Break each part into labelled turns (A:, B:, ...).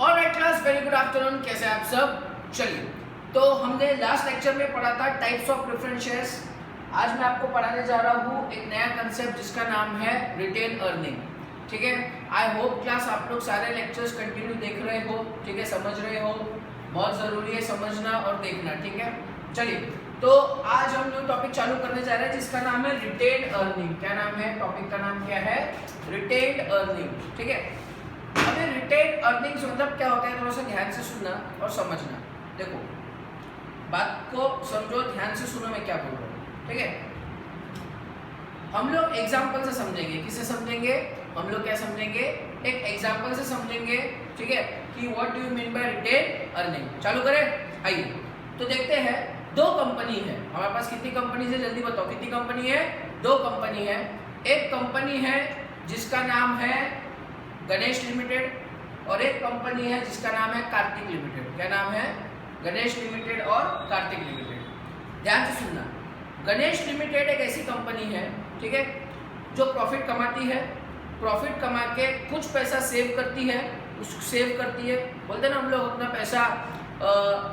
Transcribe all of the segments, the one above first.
A: Alright class, very good afternoon. कैसे आप सब? चलिए, तो हमने लास्ट लेक्चर में पढ़ा था टाइप्स ऑफ प्रेफरेंस शेयर्स। आज मैं आपको पढ़ाने जा रहा हूँ एक नया कंसेप्ट जिसका नाम है रिटेन अर्निंग। ठीक है, आई होप क्लास आप लोग सारे लेक्चर्स कंटिन्यू देख रहे हो। ठीक है, समझ रहे हो, बहुत ज़रूरी है समझना और देखना। ठीक है, चलिए, तो आज हम न्यू टॉपिक चालू करने जा रहे हैं जिसका नाम है रिटेन अर्निंग। क्या नाम है? टॉपिक का नाम क्या है? Retain earning. ठीक है, अभी रिटेन अर्निंग्स मतलब क्या होता है, थोड़ा सा ध्यान से सुनना और समझना। देखो, बात को समझो, ध्यान से सुनो मैं क्या बोल रहा हूँ। ठीक है, हम लोग एग्जाम्पल से समझेंगे। किससे समझेंगे? हम लोग क्या समझेंगे? एक एग्जाम्पल से समझेंगे। ठीक है, कि what do you mean by retain earning. चालू करें, आइए। तो देखते हैं, दो कंपनी है हमारे पास। कितनी कंपनी है जल्दी बताओ, कितनी कंपनी है? दो कंपनी है। एक कंपनी है जिसका नाम है गणेश लिमिटेड और एक कंपनी है जिसका नाम है कार्तिक लिमिटेड। क्या नाम है? गणेश लिमिटेड और कार्तिक लिमिटेड। ध्यान से सुनना, गणेश लिमिटेड एक ऐसी कंपनी है, ठीक है, जो प्रॉफिट कमाती है। प्रॉफिट कमा के कुछ पैसा सेव करती है। सेव करती है, बोलते हैं ना हम लोग अपना पैसा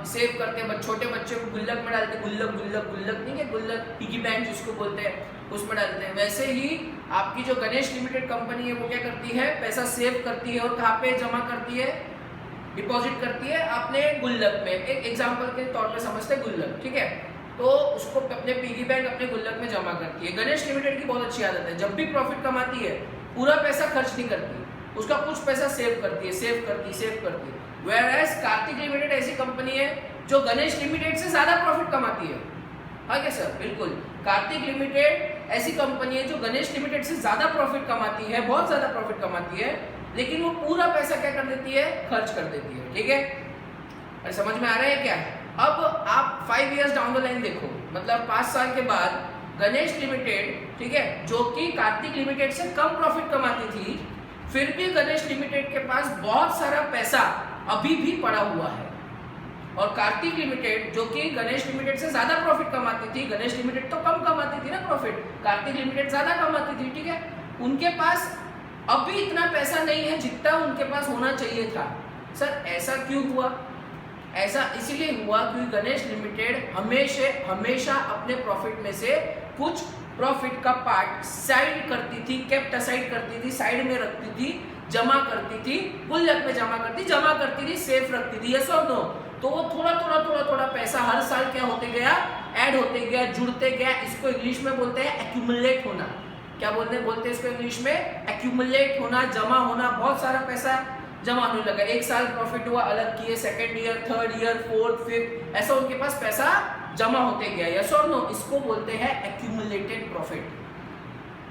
A: सेव करते हैं। छोटे बच्चे को गुल्लक में डालते हैं। गुल्लक गुल्लक गुल्लक नहीं है, गुल्लक पिगी बैंक जिसको बोलते हैं, उसमें डालते हैं। वैसे ही आपकी जो गणेश लिमिटेड कंपनी है वो क्या करती है? पैसा सेव करती है। और कहाँ पे जमा करती है? डिपॉजिट करती है अपने गुल्लक में। एक एग्जाम्पल के तौर पे समझते हैं गुल्लक। ठीक है, तो उसको अपने पिगी बैंक अपने गुल्लक में जमा करती है। गणेश लिमिटेड की बहुत अच्छी आदत है, जब भी प्रॉफिट कमाती है पूरा पैसा खर्च नहीं करती, उसका कुछ पैसा सेव करती है। सेव करती है। Whereas कार्तिक लिमिटेड ऐसी कंपनी है जो गणेश लिमिटेड से ज्यादा प्रॉफिट कमाती है। हाँ क्या सर? बिल्कुल, कार्तिक लिमिटेड ऐसी कंपनी है जो गणेश लिमिटेड से ज्यादा प्रॉफिट कमाती है, बहुत ज्यादा प्रॉफिट कमाती है, लेकिन वो पूरा पैसा क्या कर देती है? खर्च कर देती है। ठीक है, अरे समझ में आ रहा है क्या? अब आप 5 years डाउन द लाइन देखो, मतलब 5 साल के बाद गणेश लिमिटेड, ठीक है, जो कि कार्तिक लिमिटेड से कम प्रॉफिट कमाती थी, फिर भी गणेश लिमिटेड के पास बहुत सारा पैसा अभी भी पड़ा हुआ है। और कार्तिक लिमिटेड जो कि गणेश लिमिटेड से ज्यादा प्रॉफिट कमाती थी, गणेश लिमिटेड तो कम कमाती थी ना प्रॉफिट, कार्तिक लिमिटेड ज्यादा कमाती थी। ठीक है, उनके पास अभी इतना पैसा नहीं है जितना उनके पास होना चाहिए था। सर ऐसा क्यों हुआ? ऐसा इसलिए हुआ क्योंकि गणेश लिमिटेड हमेशा अपने प्रॉफिट में से कुछ प्रॉफिट का पार्ट साइड करती थी, केप्ट असाइड करती थी, साइड में रखती थी, जमा करती थी, गुल्लक में जमा करती थी, सेफ रखती थी। यस और नो? तो वो थोड़ा पैसा हर साल क्या होते गया? ऐड होते गया, जुड़ते गया। इसको इंग्लिश में बोलते हैं एक्यूमुलेट होना। क्या बोलते हैं इसको इंग्लिश में? एक्यूमुलेट होना, जमा होना। बहुत सारा पैसा जमा होने लगा। एक साल प्रॉफिट हुआ, अलग किए, second year, third year, fourth, fifth, ऐसा उनके पास पैसा जमा होते गया। यस और नो? इसको बोलते हैं एक्यूमुलेटेड प्रॉफिट।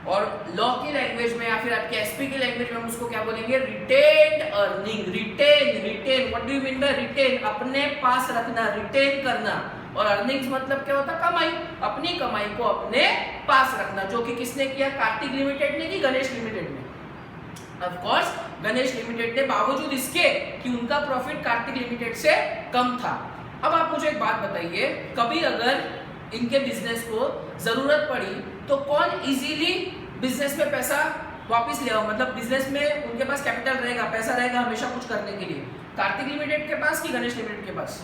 A: और लॉ की लैंग्वेज में या फिर आपके एसपी की लैंग्वेज में हम उसको क्या बोलेंगे? Retained earning. Retain what do you mean by retain? अपने पास रखना, रिटेन करना। और अर्निंग्स मतलब क्या होता है? कमाई। अपनी कमाई को अपने पास रखना, जो कि किसने किया? कार्तिक लिमिटेड ने की गणेश लिमिटेड ने? ऑफ कोर्स गणेश लिमिटेड ने, बावजूद इसके कि उनका प्रॉफिट कार्तिक लिमिटेड से कम था। अब आप मुझे एक बात बताइए, कभी अगर इनके बिजनेस को जरूरत पड़ी तो कौन इजीली बिजनेस में पैसा वापस ले आओ? मतलब बिजनेस में उनके पास कैपिटल रहेगा, पैसा रहेगा हमेशा कुछ करने के लिए। कार्तिक लिमिटेड के पास कि गणेश लिमिटेड के पास?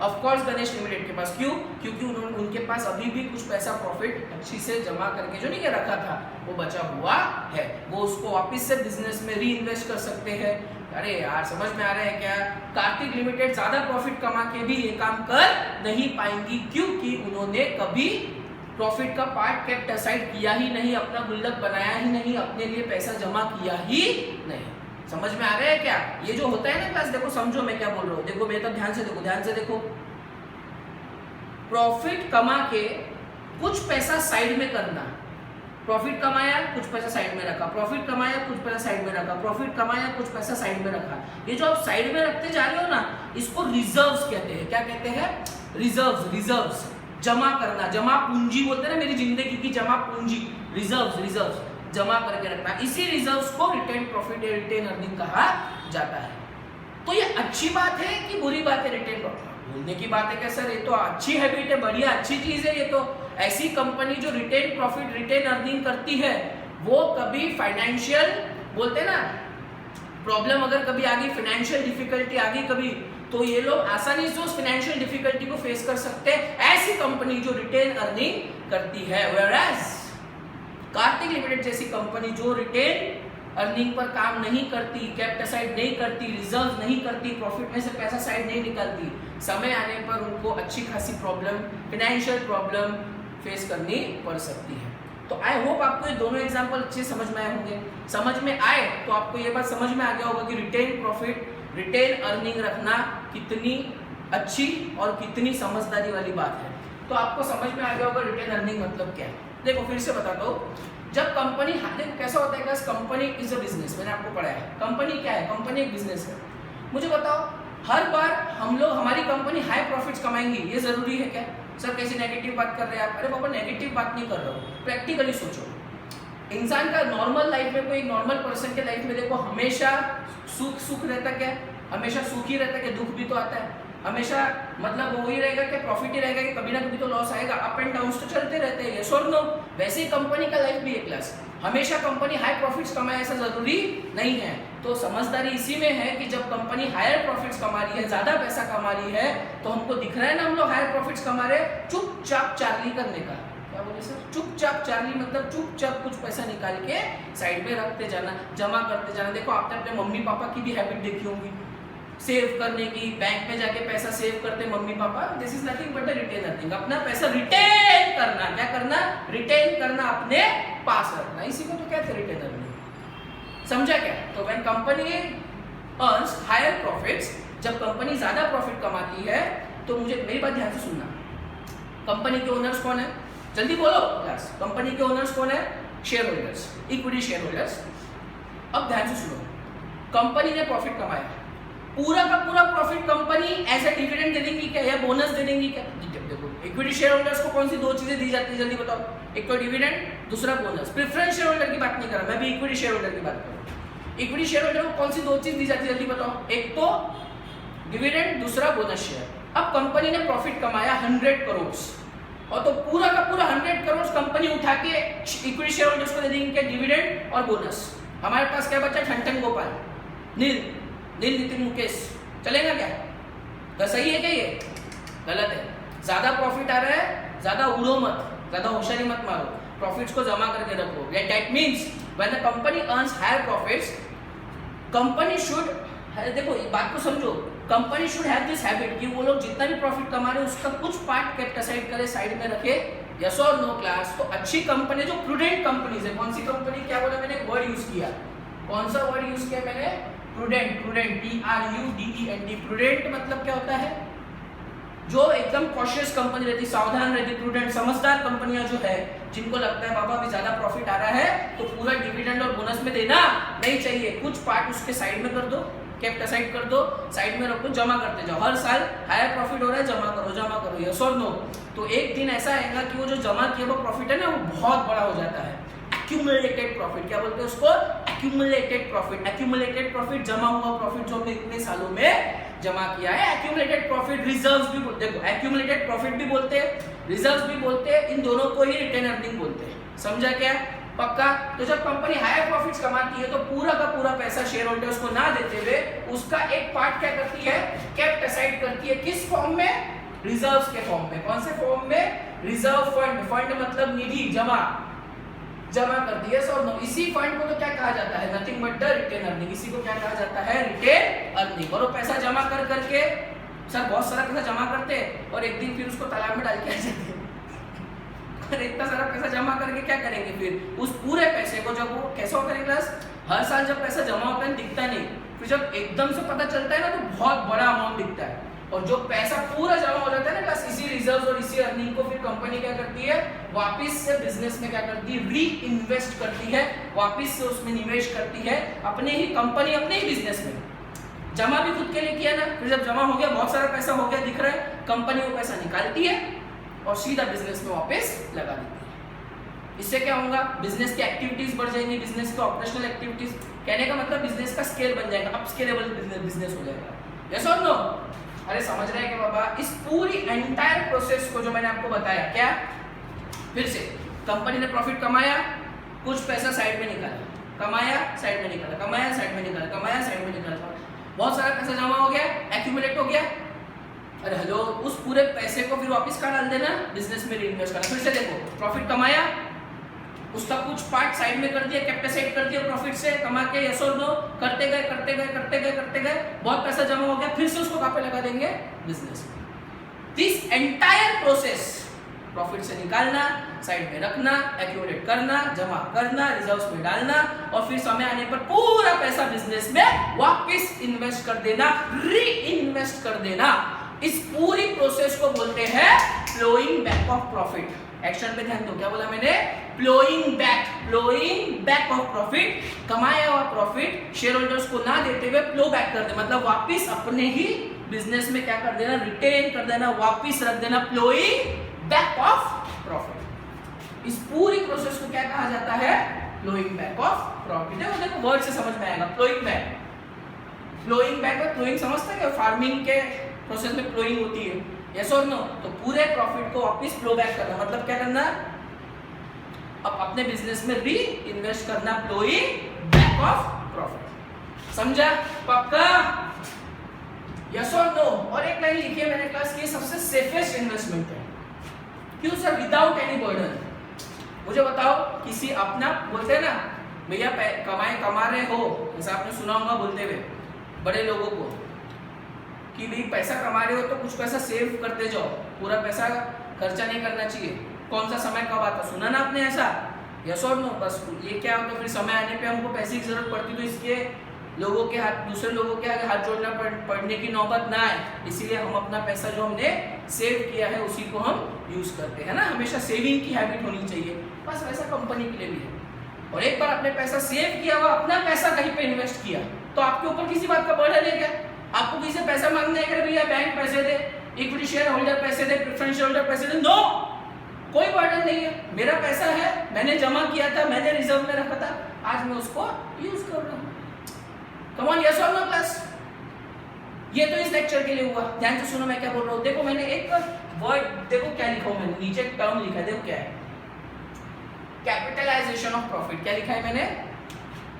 A: ऑफ कोर्स गणेश लिमिटेड के पास। क्यों? क्योंकि उनके पास अभी भी कुछ पैसा प्रॉफिट अच्छी से जमा करके जो नहीं रखा था वो बचा हुआ है, वो उसको वापस से बिजनेस में री इन्वेस्ट कर सकते हैं। अरे यार समझ में आ रहा है क्या? कार्तिक लिमिटेड ज्यादा प्रॉफिट कमा के भी ये काम कर नहीं पाएंगी, क्योंकि उन्होंने कभी प्रॉफिट का पार्ट केप्ट असाइड किया ही नहीं, अपना गुल्लक बनाया ही नहीं, अपने लिए पैसा जमा किया ही नहीं। समझ में आ रहा है क्या? ये जो होता है ना क्लास, देखो समझो मैं क्या बोल रहा हूँ। देखो मेरे तब ध्यान से देखो। प्रॉफिट कमा के कुछ पैसा साइड में करना। प्रॉफिट कमाया, कुछ पैसा साइड में रखा, प्रॉफिट कमाया, कुछ पैसा साइड में रखा, प्रॉफिट कमाया, कुछ पैसा साइड में रखा। ये जो आप साइड में रखते जा रहे हो ना, इसको रिजर्व्स कहते हैं। क्या कहते हैं? रिजर्व्स। जमा करना, जमा पूंजी बोलते हैं ना, मेरी जिंदगी की जमा पूंजी। रिजर्व्स जमा करके रखना। इसी रिजर्व्स को रिटेन प्रॉफिट या रिटेन अर्निंग कहा जाता है। तो ये अच्छी बात है कि बुरी बात है? रिटेन प्रॉफिट बोलने की बात है क्या सर? ये तो अच्छी हैबिट है, बढ़िया अच्छी चीज है। ये तो ऐसी कंपनी जो रिटेन प्रॉफिट रिटेन अर्निंग करती है वो कभी फाइनेंशियल, बोलते हैं ना, प्रॉब्लम अगर कभी आ गई, फाइनेंशियल डिफिकल्टी आ गई कभी, तो ये लोग आसानी से उस फाइनेंशियल डिफिकल्टी को फेस कर सकते हैं। ऐसी कंपनी जो रिटेन अर्निंग करती है। Whereas कार्तिक लिमिटेड जैसी कंपनी जो रिटेन अर्निंग पर काम नहीं करती, कैपिटल साइड नहीं करती, रिजर्व नहीं करती, प्रॉफिट में से पैसा साइड नहीं निकालती, समय आने पर उनको अच्छी खासी प्रॉब्लम, फाइनेंशियल प्रॉब्लम फेस करनी पड़ सकती है। तो आई होप आपको ये दोनों एग्जांपल अच्छे समझ में आए होंगे। समझ में आए तो आपको ये बात समझ में आ गया होगा कि रिटेन प्रॉफिट, रिटेन अर्निंग रखना कितनी अच्छी और कितनी समझदारी वाली बात है। तो आपको समझ में आ गया होगा रिटेन अर्निंग मतलब क्या है। देखो फिर से बताता हूँ, जब कंपनी, देखो कैसा होता है class, company is a business, मैंने आपको पढ़ाया है। कंपनी क्या है? कंपनी एक बिजनेस है। मुझे बताओ, हर बार हम लोग, हमारी कंपनी हाई प्रॉफिट्स कमाएंगी, ये जरूरी है क्या? सर कैसी नेगेटिव बात कर रहे हैं आप? अरे बाबा नेगेटिव बात नहीं कर रहा हूँ, प्रैक्टिकली सोचो। इंसान का नॉर्मल लाइफ में, कोई नॉर्मल पर्सन के लाइफ में देखो हमेशा सुख रहता क्या? हमेशा सुख ही रहता क्या? दुख भी तो आता है। हमेशा मतलब वो ही रहेगा कि प्रॉफिट ही रहेगा कि कभी ना कभी तो लॉस आएगा। अप एंड डाउन तो चलते रहते हैं, यस और नो। वैसे ही कंपनी का लाइफ भी है क्लास, हमेशा कंपनी हाई प्रॉफिट्स कमाए ऐसा जरूरी नहीं है। तो समझदारी इसी में है कि जब कंपनी हायर प्रॉफिट्स कमा रही है, ज्यादा पैसा कमा रही है, तो हमको दिख रहा है ना हम लोग हायर प्रॉफिट्स कमा रहे, चुपचाप चार्ली करने का। क्या बोले सर? चुपचाप चार्ली मतलब चुपचाप कुछ पैसा निकाल के साइड में रखते जाना, जमा करते जाना। देखो आपने अपने मम्मी पापा की भी हैबिट देखी होगी सेव करने की, बैंक में जाके पैसा सेव करते mummy papa. This is nothing but retain earning. अपना पैसा रिटेन करना, क्या करना? रिटेन करना, अपने पास रखना, इसी को तो कहते हैं रिटेन अर्निंग। समझा क्या? तो when company earns higher profits, जब कंपनी ज्यादा प्रॉफिट कमाती है, तो मुझे मेरी बात ध्यान से सुनना। कंपनी के ओनर्स कौन है? जल्दी बोलो क्लास। कंपनी के ओनर्स कौन है? Share holders, equity share holders. अब ध्यान से सुनो, कंपनी ने प्रॉफिट कमाया, पूरा का पूरा profit company as a dividend दे देंगी क्या, या बोनस दे देंगी क्या? देखो इक्विटी शेयर होल्डर्स को कौन सी दो चीजें दी जाती है, जल्दी बताओ। एक तो डिविडेंड, दूसरा बोनस। प्रेफरेंस शेयर होल्डर की बात नहीं कर रहा, मैं भी इक्विटी शेयर होल्डर की बात कर रहा हूँ। इक्विटी शेयर होल्डर को कौन सी दो चीज दी जाती है, जल्दी बताओ। एक तो डिविडेंड, दूसरा बोनस शेयर। अब कंपनी ने प्रॉफिट कमाया 100 करोड़, और तो पूरा का पूरा 100 करोड़ कंपनी उठा के इक्विटी शेयर होल्डर्स को दे देंगे क्या, डिविडेंड और बोनस। हमारे पास क्या बचा? ठन गोपाल, नील नितिन मुकेश, चलेगा क्या? तो सही है क्या? ये गलत है। ज्यादा प्रॉफिट आ रहा है, ज्यादा उड़ो मत, ज्यादा होशियारी मत मारो, प्रॉफिट्स को जमा करके रखो। That means when the company earns higher profits, company should, देखो बात को समझो, company should have this habit कि वो लोग जितना भी प्रॉफिट कमा रहे हैं उसका कुछ पार्ट कैपिटल साइड करे, साइड में रखे। यस और नो क्लास? तो अच्छी कंपनी, जो प्रूडेंट कंपनीज है, कौन सी कंपनी? क्या बोला मैंने? वर्ड यूज किया, कौन सा वर्ड यूज किया मैंने? प्रूडेंट। Prudent, PRUDENT। प्रूडेंट मतलब क्या होता है? जो एकदम कॉशियस कंपनी रहती, सावधान रहती, प्रूडेंट, समझदार कंपनियां जो है, जिनको लगता है बाबा अभी ज्यादा प्रॉफिट आ रहा है तो पूरा डिविडेंड और बोनस में देना नहीं चाहिए, कुछ पार्ट उसके साइड में कर दो, कैपिटल साइड कर दो, साइड में रखो, जमा करते जाओ। हर साल हायर प्रॉफिट हो रहा है, जमा करो, जमा करो। यस और नो? तो एक दिन ऐसा आएगा कि वो जो जमा किया वो प्रॉफिट है ना, वो बहुत बड़ा हो जाता है। एक्यूमुलेटेड प्रॉफिट, क्या बोलते हैं उसको? Accumulated profit. एक्यूमुलेटेड प्रॉफिट, जमा हुआ प्रॉफिट जो हमने इतने सालों में जमा किया है। एक्यूमुलेटेड प्रॉफिट, रिजर्व्स भी बोलते हैं। देखो एक्यूमुलेटेड प्रॉफिट भी बोलते हैं, रिजर्व्स भी बोलते हैं, इन दोनों को ही रिटेन अर्निंग बोलते हैं। समझा क्या? पक्का? तो जब कंपनी हायर प्रॉफिट्स कमाती है तो पूरा का पूरा पैसा शेयर होल्डर्स को ना देते हुए उसका एक पार्ट क्या करती है? केप्ट असाइड करती है। किस फॉर्म में? रिजर्व्स के फॉर्म में। कौन से फॉर्म में? Reserve fund. फंड मतलब निधि, जमा करती है। सो इसी फंड को तो क्या कहा जाता है? Nothing but the retain earning. इसी को क्या कहा जाता है? Retain earning. और वो पैसा जमा कर करके, सर बहुत सारा पैसा जमा करते हैं और एक दिन फिर उसको तालाब में डाल के आ जाते हैं। और इतना सारा पैसा जमा करके क्या करेंगे फिर? उस पूरे पैसे को, जब वो कैसा होता है क्लास, हर साल जब पैसा जमा होता है दिखता नहीं, फिर जब एकदम से पता चलता है ना तो बहुत बड़ा अमाउंट दिखता है। और जो पैसा पूरा जमा हो जाता है ना क्लास, इसी रिजर्व और इसी अर्निंग को फिर कंपनी क्या करती है? वापस से बिजनेस में क्या करती है? री इन्वेस्ट करती है, वापस से उसमें निवेश करती है, अपने ही कंपनी, अपने ही बिजनेस में। जमा भी खुद के लिए किया ना, फिर जब जमा हो गया, बहुत सारा पैसा हो गया, दिख रहा है, कंपनी वो पैसा निकालती है और सीधा बिजनेस में वापस लगा देती है। इससे क्या होगा? बिजनेस की एक्टिविटीज बढ़ जाएंगी, बिजनेस की ऑपरेशनल एक्टिविटीज। कहने का मतलब बिजनेस का स्केल बन जाएगा, अपस्केलेबल बिजनेस हो जाएगा। यस और नो? अरे समझ रहे हैं कि बाबा इस पूरी एंटायर प्रोसेस को जो मैंने आपको बताया, क्या? फिर से कंपनी ने प्रॉफिट कमाया, कुछ पैसा साइड में निकाला, कमाया साइड में निकाला, कमाया साइड में निकाला, कमाया साइड में निकाला, बहुत सारा पैसा जमा हो गया, एक्यूमुलेट हो गया। अरे हेलो, उस पूरे पैसे को फिर वापस कहाँ डाल देना, बिजनेस में रीइन्वेस्ट करना। फिर से देखो, प्रॉफिट कमाया, उसका कुछ पार्ट साइड में कर दिया, कैपेसाइड कर दिया प्रॉफिट से कमा के, यस और नो, करते गए करते गए करते गए करते गए, बहुत पैसा जमा हो गया, फिर से उसको कहाँ पे लगा देंगे, बिजनेस में। दिस एंटायर प्रोसेस, प्रॉफिट से निकालना, साइड में रखना, एक्यूमुलेट करना, जमा करना, रिजर्व्स में डालना और फिर समय आने पर पूरा पैसा बिजनेस में वापस इन्वेस्ट कर देना, री इन्वेस्ट कर देना, इस पूरी प्रोसेस को बोलते हैं flowing back of profit. Action पे ध्यान दो, क्या बोला मैंने, फ्लोइंग बैक ऑफ प्रॉफिट। कमाया हुआ प्रॉफिट शेयर होल्डर्स को ना देते हुए फ्लो बैक कर दे, मतलब वापस अपने ही बिजनेस में क्या कर देना, रिटेन कर देना, वापस रख देना, फ्लोइंग बैक ऑफ प्रॉफिट। इस पूरी प्रोसेस को क्या कहा जाता है, फ्लोइंग बैक ऑफ प्रॉफिट। देखो वर्ड से समझ में आएगा, फ्लोइंग बैक। फ्लोइंग बैक और फ्लोइंग समझते हैं, फार्मिंग के प्रोसेस में फ्लोइंग होती है, यस और नो। तो पूरे प्रॉफिट को वापस फ्लो बैक करना, मतलब क्या करना, अब अपने बिजनेस में री इन्वेस्ट करना, फ्लोइंग बैक ऑफ प्रॉफिट। समझा, पक्का, यस और नो। और एक लाइन लिखी है मैंने क्लास की, सबसे सेफेस्ट इन्वेस्टमेंट है। क्यों सर, विदाउट एनी बर्डन। मुझे बताओ, किसी अपना बोलते हैं ना भैया कमा रहे हो, जैसा आपने सुना होगा बोलते हुए बड़े लोगों को कि भाई पैसा कमा रहे हो तो कुछ पैसा सेव करते जाओ, पूरा पैसा खर्चा नहीं करना चाहिए। कौन सा समय कब आता, सुना ना आपने ऐसा, यस और नो। बस ये क्या होता है, फिर समय आने पे हमको पैसे की जरूरत पड़ती, तो इसके लोगों के हाथ, दूसरे लोगों के आगे हाथ जोड़ना पड़ने की नौबत ना आए, इसीलिए हम अपना पैसा जो हमने सेव किया है उसी को हम यूज करते हैं ना। हमेशा सेविंग की हैबिट होनी चाहिए, बस वैसा कंपनी के लिए भी है। और एक बार आपने पैसा सेव किया हुआ, अपना पैसा कहीं पे इन्वेस्ट किया, तो आपके ऊपर किसी बात का बर्डन है क्या? आपको किसी से पैसा मांगने है भैया बैंक पैसे दे, इक्विटी शेयर होल्डर पैसे दे, प्रेफरेंस शेयर होल्डर पैसे दे, नो, कोई बर्डन नहीं है। मेरा पैसा है, मैंने जमा किया था, मैंने रिजर्व में रखा था, आज मैं उसको यूज कर रहा हूँ। कम ऑन, यस और नो क्लास। ये तो इस लेक्चर के लिए हुआ, ध्यान से सुनो मैं क्या बोल रहा हूँ। देखो मैंने एक वर्ड, देखो क्या लिखा हूँ मैंने, नीचे एक टर्म लिखा है, देखो क्या है, कैपिटलाइजेशन ऑफ प्रॉफिट। क्या लिखा है मैंने,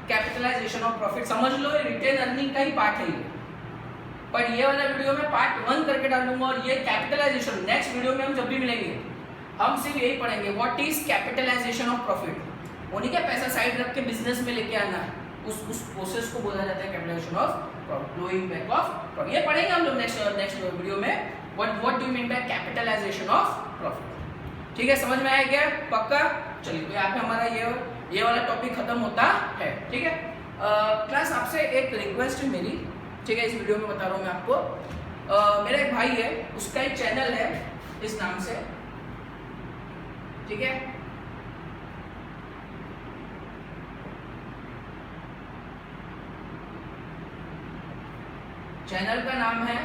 A: कैपिटलाइजेशन ऑफ प्रॉफिट। समझ लो ये रिटेन अर्निंग का ही पार्ट है ये, पर ये वाला वीडियो में पार्ट 1 करके डालूंगा, और ये कैपिटलाइजेशन नेक्स्ट वीडियो में हम जब भी मिलेंगे हम सिर्फ यही पढ़ेंगे, what is capitalisation of profit. उन्हीं का पैसा साइड रख के बिजनेस में लेके आना, उस प्रोसेस को बोला जाता है capitalisation of profit, flowing back of profit. ये पढ़ेंगे हम लोग नेक्स्ट वीडियो में, what do you mean by capitalisation of profit. ठीक है, समझ में आया क्या, पक्का? चलिए, तो यहाँ पे हमारा ये वाला टॉपिक खत्म होता है। ठीक है क्लास, आपसे एक रिक्वेस्ट है मेरी, ठीक है, इस वीडियो में बता रहा हूँ मैं आपको। मेरा एक भाई है, उसका एक चैनल है इस नाम से, ठीक है, चैनल का नाम है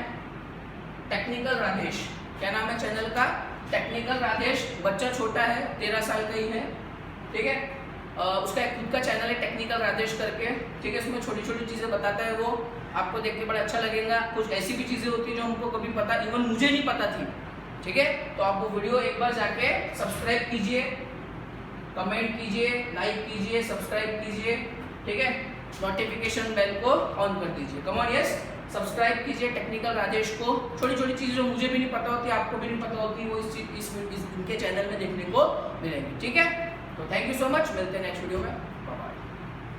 A: टेक्निकल राधेश। क्या नाम है चैनल का, टेक्निकल राधेश। बच्चा छोटा है, 13 साल का ही है, ठीक है। उसका एक खुद का चैनल है टेक्निकल राधेश करके, ठीक है। उसमें छोटी छोटी चीज़ें बताता है वो, आपको देख के बड़ा अच्छा लगेगा। कुछ ऐसी भी चीज़ें होती है जो हमको कभी पता, इवन मुझे नहीं पता थी, ठीक है। तो आप वो वीडियो एक बार जाके सब्सक्राइब कीजिए, कमेंट कीजिए, लाइक कीजिए, सब्सक्राइब कीजिए, ठीक है। नोटिफिकेशन बेल को ऑन कर दीजिए। कम ऑन, यस, सब्सक्राइब कीजिए टेक्निकल राजेश को। छोटी छोटी चीज़ें जो मुझे भी नहीं पता होती, आपको भी नहीं पता होती, वो इनके चैनल में देखने को मिलेंगी, ठीक है। तो थैंक यू सो मच, मिलते हैं नेक्स्ट वीडियो में।